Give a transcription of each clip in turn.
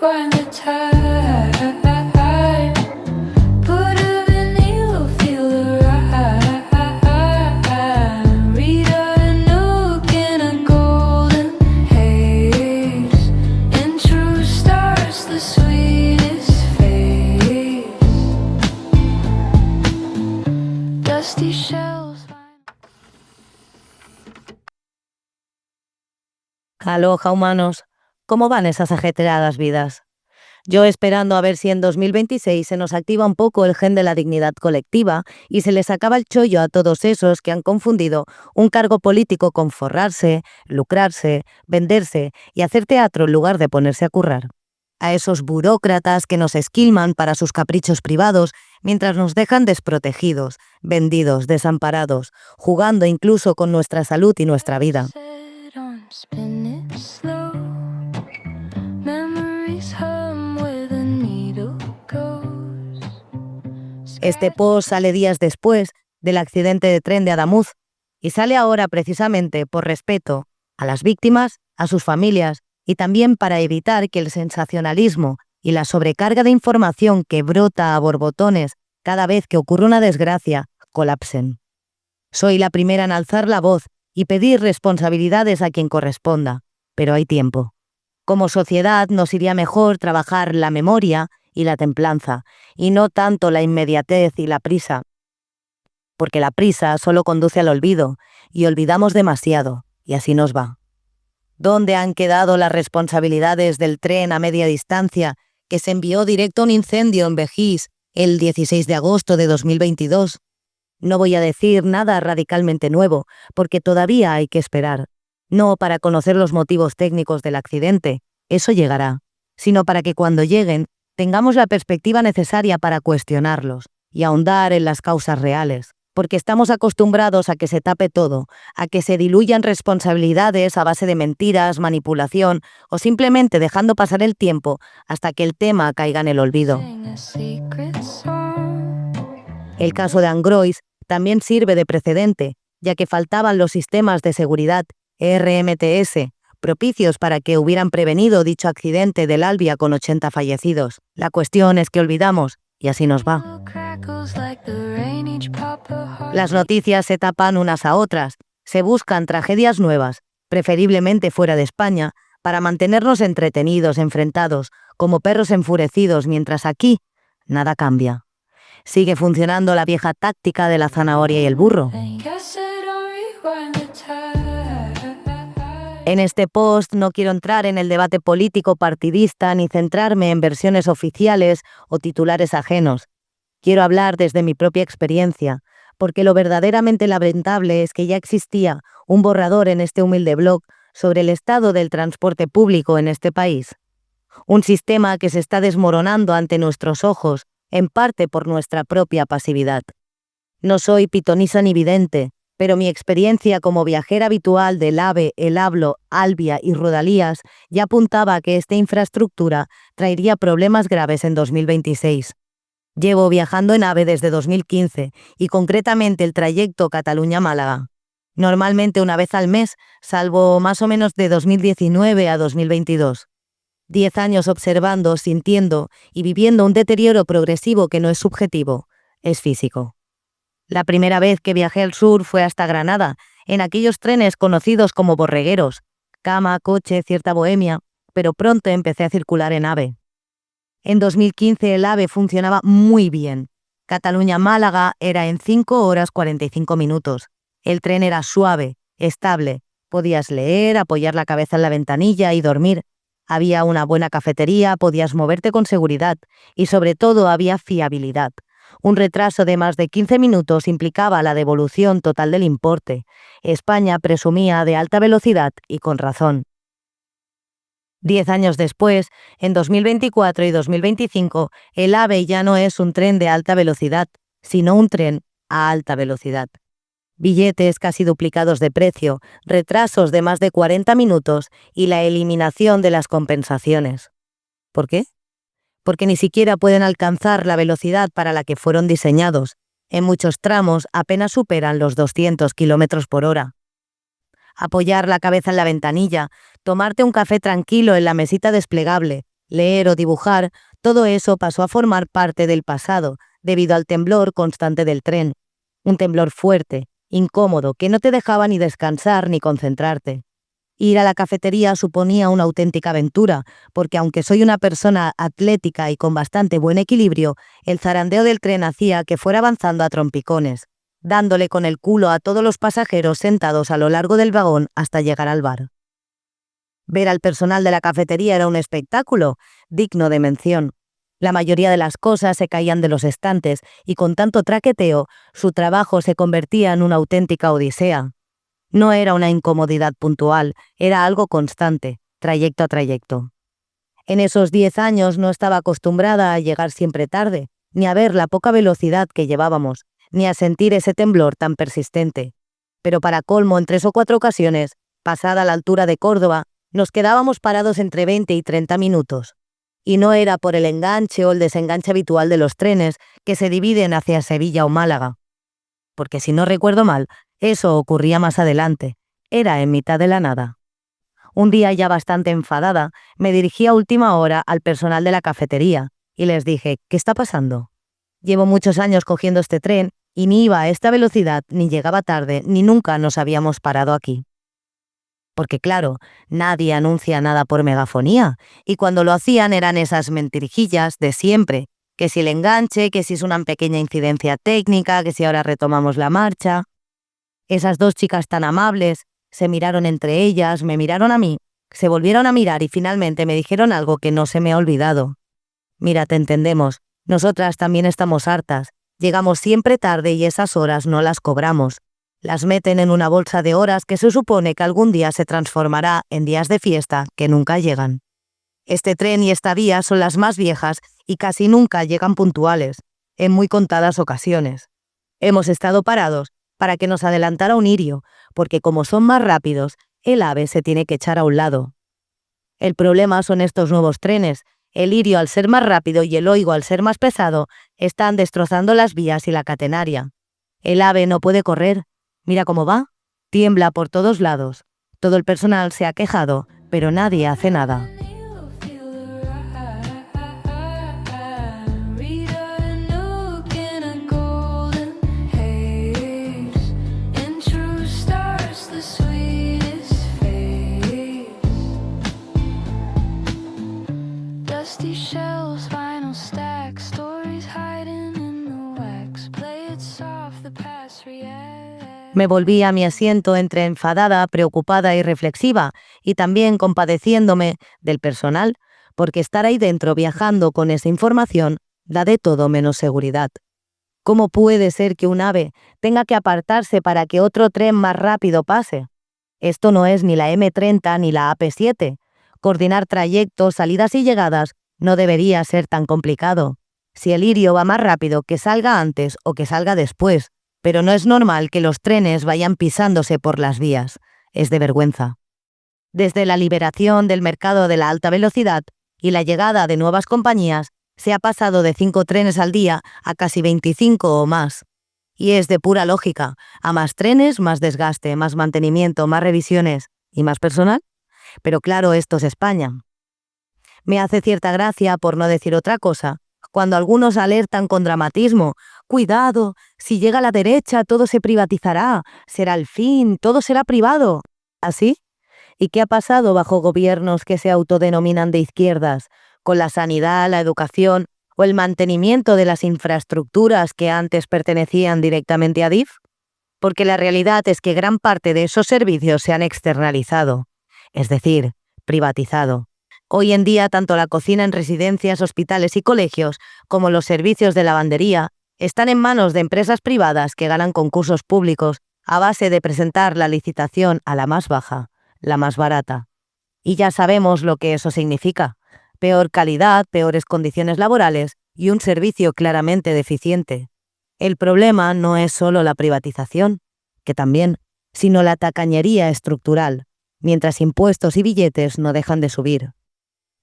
rewind the time. Put a vinil, feel the rhyme. Read a nook in a golden haze. In true stars, the sweetest face. Dusty shells. Aloha, humanos. ¿Cómo van esas ajetreadas vidas? Yo esperando a ver si en 2026 se nos activa un poco el gen de la dignidad colectiva y se les acaba el chollo a todos esos que han confundido un cargo político con forrarse, lucrarse, venderse y hacer teatro en lugar de ponerse a currar. A esos burócratas que nos esquilman para sus caprichos privados mientras nos dejan desprotegidos, vendidos, desamparados, jugando incluso con nuestra salud y nuestra vida. Set on, spin it slow. Memories hum where the needle goes. Este post sale días después del accidente de tren de Adamuz y sale ahora precisamente por respeto a las víctimas, a sus familias y también para evitar que el sensacionalismo y la sobrecarga de información que brota a borbotones cada vez que ocurre una desgracia colapsen. Soy la primera en alzar la voz y pedir responsabilidades a quien corresponda, pero hay tiempo. Como sociedad nos iría mejor trabajar la memoria y la templanza, y no tanto la inmediatez y la prisa, porque la prisa solo conduce al olvido, y olvidamos demasiado, y así nos va. ¿Dónde han quedado las responsabilidades del tren a media distancia que se envió directo a un incendio en Vejís el 16 de agosto de 2022? No voy a decir nada radicalmente nuevo, porque todavía hay que esperar. No para conocer los motivos técnicos del accidente, eso llegará, sino para que cuando lleguen tengamos la perspectiva necesaria para cuestionarlos y ahondar en las causas reales, porque estamos acostumbrados a que se tape todo, a que se diluyan responsabilidades a base de mentiras, manipulación o simplemente dejando pasar el tiempo hasta que el tema caiga en el olvido. Sing a secret song. El caso de Angrois también sirve de precedente, ya que faltaban los sistemas de seguridad RMTS, propicios para que hubieran prevenido dicho accidente del Albia con 80 fallecidos. La cuestión es que olvidamos, y así nos va. Crackles like the rain, each pop a heart. Las noticias se tapan unas a otras, se buscan tragedias nuevas, preferiblemente fuera de España, para mantenernos entretenidos, enfrentados, como perros enfurecidos, mientras aquí nada cambia. Sigue funcionando la vieja táctica de la zanahoria y el burro. Guess it don't rewind the time. En este post no quiero entrar en el debate político partidista ni centrarme en versiones oficiales o titulares ajenos. Quiero hablar desde mi propia experiencia, porque lo verdaderamente lamentable es que ya existía un borrador en este humilde blog sobre el estado del transporte público en este país. Un sistema que se está desmoronando ante nuestros ojos, en parte por nuestra propia pasividad. No soy pitonisa ni vidente, pero mi experiencia como viajera habitual del AVE, el Hablo, Albia y Rodalías ya apuntaba a que esta infraestructura traería problemas graves en 2026. Llevo viajando en AVE desde 2015 y concretamente el trayecto Cataluña-Málaga. Normalmente una vez al mes, salvo más o menos de 2019 a 2022. 10 años observando, sintiendo y viviendo un deterioro progresivo que no es subjetivo, es físico. La primera vez que viajé al sur fue hasta Granada, en aquellos trenes conocidos como borregueros, cama, coche, cierta bohemia, pero pronto empecé a circular en AVE. En 2015 el AVE funcionaba muy bien. Cataluña-Málaga era en 5 horas 45 minutos. El tren era suave, estable, podías leer, apoyar la cabeza en la ventanilla y dormir. Había una buena cafetería, podías moverte con seguridad y sobre todo había fiabilidad. Un retraso de más de 15 minutos implicaba la devolución total del importe. España presumía de alta velocidad y con razón. 10 años después, en 2024 y 2025, el AVE ya no es un tren de alta velocidad, sino un tren a alta velocidad. Billetes casi duplicados de precio, retrasos de más de 40 minutos y la eliminación de las compensaciones. ¿Por qué? Porque ni siquiera pueden alcanzar la velocidad para la que fueron diseñados. En muchos tramos apenas superan los 200 km por hora. Apoyar la cabeza en la ventanilla, tomarte un café tranquilo en la mesita desplegable, leer o dibujar, todo eso pasó a formar parte del pasado, debido al temblor constante del tren. Un temblor fuerte, incómodo, que no te dejaba ni descansar ni concentrarte. Ir a la cafetería suponía una auténtica aventura, porque aunque soy una persona atlética y con bastante buen equilibrio, el zarandeo del tren hacía que fuera avanzando a trompicones, dándole con el culo a todos los pasajeros sentados a lo largo del vagón hasta llegar al bar. Ver al personal de la cafetería era un espectáculo digno de mención. La mayoría de las cosas se caían de los estantes y con tanto traqueteo, su trabajo se convertía en una auténtica odisea. No era una incomodidad puntual, era algo constante, trayecto a trayecto. En esos 10 años no estaba acostumbrada a llegar siempre tarde, ni a ver la poca velocidad que llevábamos, ni a sentir ese temblor tan persistente. Pero para colmo, en 3 o 4 ocasiones, pasada la altura de Córdoba, nos quedábamos parados entre 20 y 30 minutos. Y no era por el enganche o el desenganche habitual de los trenes que se dividen hacia Sevilla o Málaga. Porque si no recuerdo mal, eso ocurría más adelante. Era en mitad de la nada. Un día, ya bastante enfadada, me dirigí a última hora al personal de la cafetería y les dije, ¿qué está pasando? Llevo muchos años cogiendo este tren y ni iba a esta velocidad, ni llegaba tarde, ni nunca nos habíamos parado aquí. Porque claro, nadie anuncia nada por megafonía, y cuando lo hacían eran esas mentirijillas de siempre, que si el enganche, que si es una pequeña incidencia técnica, que si ahora retomamos la marcha. Esas 2 chicas tan amables se miraron entre ellas, me miraron a mí, se volvieron a mirar y finalmente me dijeron algo que no se me ha olvidado. Mira, te entendemos, nosotras también estamos hartas, llegamos siempre tarde y esas horas no las cobramos. Las meten en una bolsa de horas que se supone que algún día se transformará en días de fiesta que nunca llegan. Este tren y esta vía son las más viejas y casi nunca llegan puntuales, en muy contadas ocasiones. Hemos estado parados para que nos adelantara un irio, porque como son más rápidos, el AVE se tiene que echar a un lado. El problema son estos nuevos trenes. El irio, al ser más rápido, y el oigo, al ser más pesado, están destrozando las vías y la catenaria. El AVE no puede correr. Mira cómo va. Tiembla por todos lados. Todo el personal se ha quejado, pero nadie hace nada. Me volví a mi asiento entre enfadada, preocupada y reflexiva, y también compadeciéndome del personal, porque estar ahí dentro viajando con esa información da de todo menos seguridad. ¿Cómo puede ser que un AVE tenga que apartarse para que otro tren más rápido pase? Esto no es ni la M30 ni la AP7. Coordinar trayectos, salidas y llegadas no debería ser tan complicado. Si el irio va más rápido, que salga antes o que salga después. Pero no es normal que los trenes vayan pisándose por las vías. Es de vergüenza. Desde la liberación del mercado de la alta velocidad y la llegada de nuevas compañías, se ha pasado de 5 trenes al día a casi 25 o más. Y es de pura lógica. A más trenes, más desgaste, más mantenimiento, más revisiones y más personal. Pero claro, esto es España. Me hace cierta gracia, por no decir otra cosa, cuando algunos alertan con dramatismo: cuidado, si llega a la derecha todo se privatizará, será el fin, todo será privado. ¿Así? ¿Y qué ha pasado bajo gobiernos que se autodenominan de izquierdas, con la sanidad, la educación o el mantenimiento de las infraestructuras que antes pertenecían directamente a DIF? Porque la realidad es que gran parte de esos servicios se han externalizado, es decir, privatizado. Hoy en día, tanto la cocina en residencias, hospitales y colegios, como los servicios de lavandería, están en manos de empresas privadas que ganan concursos públicos a base de presentar la licitación a la más baja, la más barata. Y ya sabemos lo que eso significa: peor calidad, peores condiciones laborales y un servicio claramente deficiente. El problema no es solo la privatización, que también, sino la tacañería estructural, mientras impuestos y billetes no dejan de subir.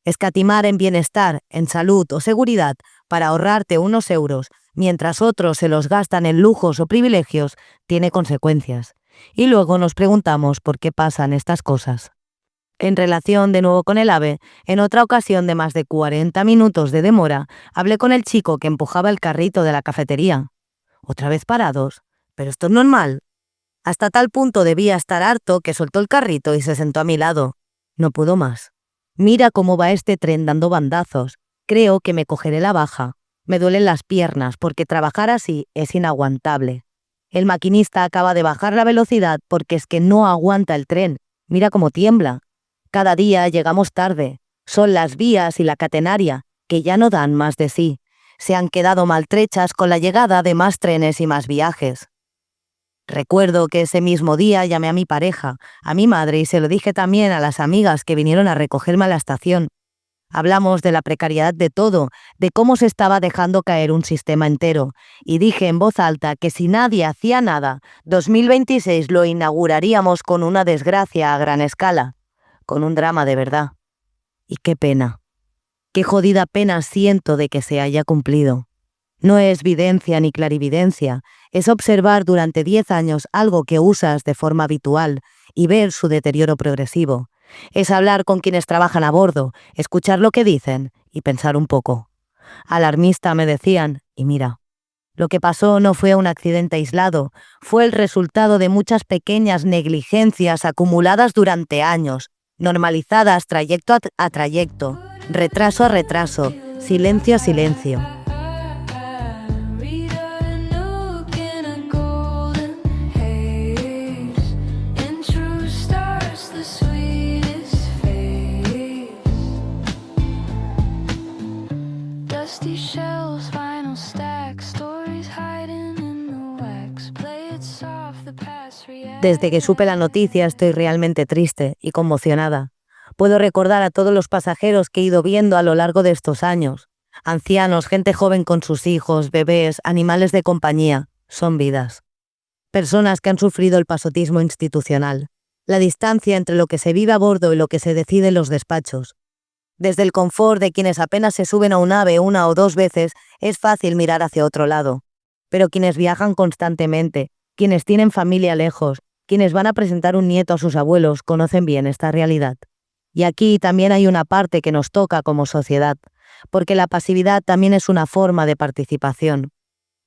Escatimar en bienestar, en salud o seguridad para ahorrarte unos euros, mientras otros se los gastan en lujos o privilegios, tiene consecuencias. Y luego nos preguntamos por qué pasan estas cosas. En relación de nuevo con el AVE, en otra ocasión de más de 40 minutos de demora, hablé con el chico que empujaba el carrito de la cafetería. ¿Otra vez parados? ¿Pero esto es normal? Hasta tal punto debía estar harto que soltó el carrito y se sentó a mi lado. No puedo más. Mira cómo va este tren dando bandazos. Creo que me cogeré la baja. Me duelen las piernas porque trabajar así es inaguantable. El maquinista acaba de bajar la velocidad porque es que no aguanta el tren. Mira cómo tiembla. Cada día llegamos tarde. Son las vías y la catenaria, que ya no dan más de sí. Se han quedado maltrechas con la llegada de más trenes y más viajes. Recuerdo que ese mismo día llamé a mi pareja, a mi madre, y se lo dije también a las amigas que vinieron a recogerme a la estación. Hablamos de la precariedad de todo, de cómo se estaba dejando caer un sistema entero, y dije en voz alta que si nadie hacía nada, 2026 lo inauguraríamos con una desgracia a gran escala. Con un drama de verdad. Y qué pena. Qué jodida pena siento de que se haya cumplido. No es videncia ni clarividencia, es observar durante 10 años algo que usas de forma habitual y ver su deterioro progresivo. Es hablar con quienes trabajan a bordo, escuchar lo que dicen y pensar un poco. Alarmista me decían, y mira, lo que pasó no fue un accidente aislado, fue el resultado de muchas pequeñas negligencias acumuladas durante años, normalizadas trayecto a trayecto, retraso a retraso, silencio a silencio. Read a nook in a golden haze. In true stars, the sweetest face. Dusty shells, vinyl stacks, stories hiding in the wax. Play it soft, the past reacts. Desde que supe la noticia estoy realmente triste y conmocionada. Puedo recordar a todos los pasajeros que he ido viendo a lo largo de estos años. Ancianos, gente joven con sus hijos, bebés, animales de compañía. Son vidas. Personas que han sufrido el pasotismo institucional. La distancia entre lo que se vive a bordo y lo que se decide en los despachos. Desde el confort de quienes apenas se suben a un AVE una o dos veces, es fácil mirar hacia otro lado. Pero quienes viajan constantemente, quienes tienen familia lejos, quienes van a presentar un nieto a sus abuelos, conocen bien esta realidad. Y aquí también hay una parte que nos toca como sociedad, porque la pasividad también es una forma de participación.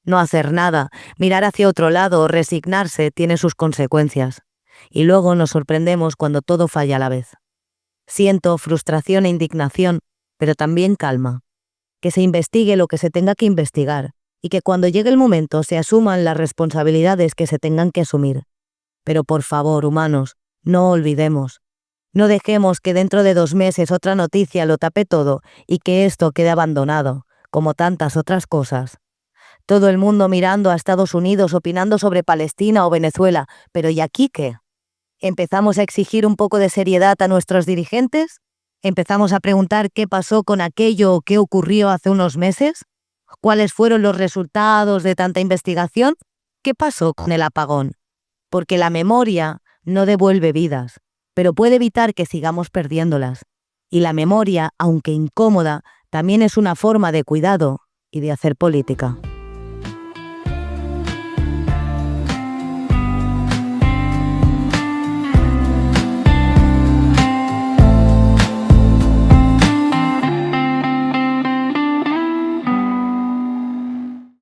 No hacer nada, mirar hacia otro lado o resignarse tiene sus consecuencias. Y luego nos sorprendemos cuando todo falla a la vez. Siento frustración e indignación, pero también calma. Que se investigue lo que se tenga que investigar y que cuando llegue el momento se asuman las responsabilidades que se tengan que asumir. Pero por favor, humanos, no olvidemos. No dejemos que dentro de 2 meses otra noticia lo tape todo y que esto quede abandonado, como tantas otras cosas. Todo el mundo mirando a Estados Unidos opinando sobre Palestina o Venezuela, pero ¿y aquí qué? ¿Empezamos a exigir un poco de seriedad a nuestros dirigentes? ¿Empezamos a preguntar qué pasó con aquello o qué ocurrió hace unos meses? ¿Cuáles fueron los resultados de tanta investigación? ¿Qué pasó con el apagón? Porque la memoria no devuelve vidas, pero puede evitar que sigamos perdiéndolas. Y la memoria, aunque incómoda, también es una forma de cuidado y de hacer política.